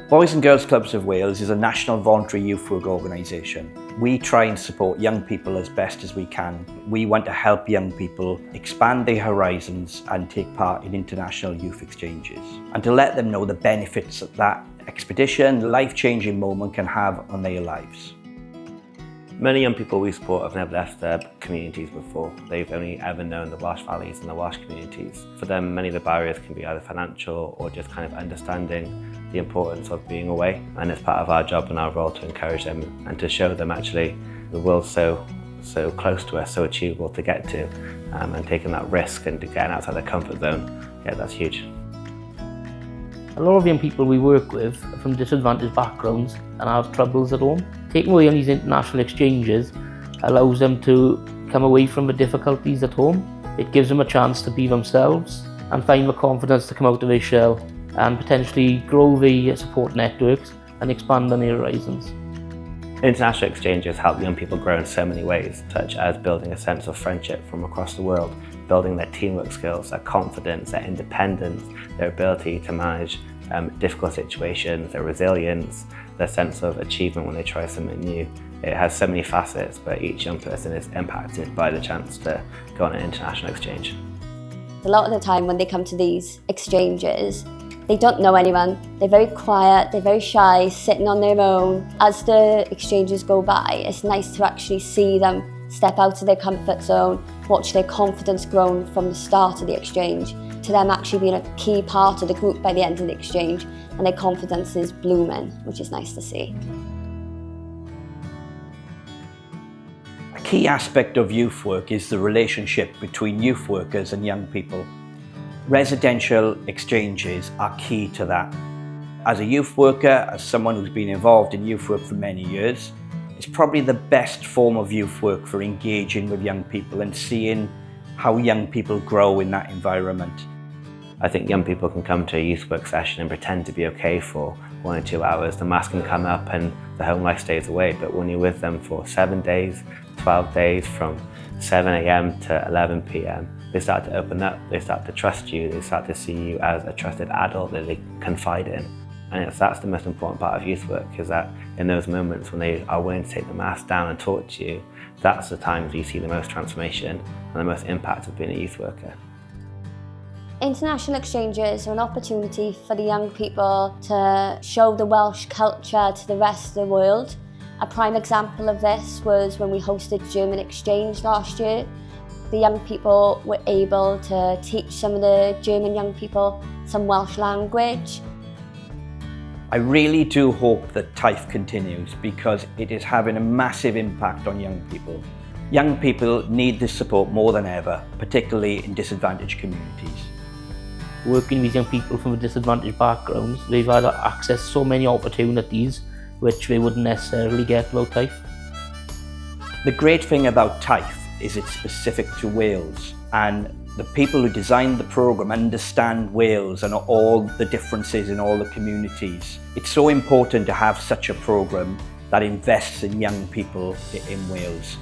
Boys and Girls Clubs of Wales is a national voluntary youth work organisation. We try and support young people as best as we can. We want to help young people expand their horizons and take part in international youth exchanges, and to let them know the benefits that expedition, the life-changing moment can have on their lives. Many young people we support have never left their communities before. They've only ever known the Welsh valleys and the Welsh communities. For them, many of the barriers can be either financial or just kind of understanding the importance of being away. And it's part of our job and our role to encourage them and to show them actually the world's so close to us, so achievable to get to, and taking that risk and to getting outside their comfort zone. Yeah, that's huge. A lot of young people we work with are from disadvantaged backgrounds and have troubles at home. Taking away on these international exchanges allows them to come away from the difficulties at home. It gives them a chance to be themselves and find the confidence to come out of their shell and potentially grow their support networks and expand on their horizons. International exchanges help young people grow in so many ways, such as building a sense of friendship from across the world, building their teamwork skills, their confidence, their independence, their ability to manage difficult situations, their resilience, their sense of achievement when they try something new. It has so many facets, but each young person is impacted by the chance to go on an international exchange. A lot of the time when they come to these exchanges, they don't know anyone, they're very quiet, they're very shy, sitting on their own. As the exchanges go by, it's nice to actually see them step out of their comfort zone, watch their confidence grow from the start of the exchange to them actually being a key part of the group by the end of the exchange, and their confidence is blooming, which is nice to see. A key aspect of youth work is the relationship between youth workers and young people. Residential exchanges are key to that. As a youth worker, as someone who's been involved in youth work for many years, it's probably the best form of youth work for engaging with young people and seeing how young people grow in that environment. I think young people can come to a youth work session and pretend to be okay for 1 or 2 hours. The mask can come up and the home life stays away, but when you're with them for 7 days, 12 days, from 7 a.m. to 11 p.m, they start to open up, they start to trust you, they start to see you as a trusted adult that they confide in. And that's the most important part of youth work, is that in those moments when they are willing to take the mask down and talk to you, that's the times you see the most transformation and the most impact of being a youth worker. International exchanges are an opportunity for the young people to show the Welsh culture to the rest of the world. A prime example of this was when we hosted German Exchange last year. The young people were able to teach some of the German young people some Welsh language. I really do hope that TIFE continues, because it is having a massive impact on young people. Young people need this support more than ever, particularly in disadvantaged communities. Working with young people from disadvantaged backgrounds, they've had access to so many opportunities which they wouldn't necessarily get without TIFE. The great thing about TIFE is it's specific to Wales, and the people who designed the programme understand Wales and all the differences in all the communities. It's so important to have such a programme that invests in young people in Wales.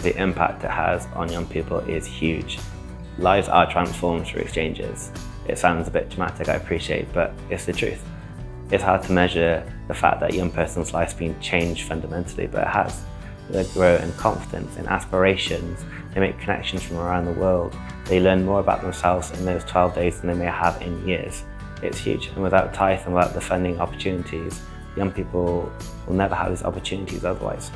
The impact it has on young people is huge. Lives are transformed through exchanges. It sounds a bit dramatic, I appreciate, but it's the truth. It's hard to measure the fact that a young person's life's been changed fundamentally, but it has. They grow in confidence, in aspirations, they make connections from around the world. They learn more about themselves in those 12 days than they may have in years. It's huge, and without TIFE and without the funding opportunities, young people will never have these opportunities otherwise.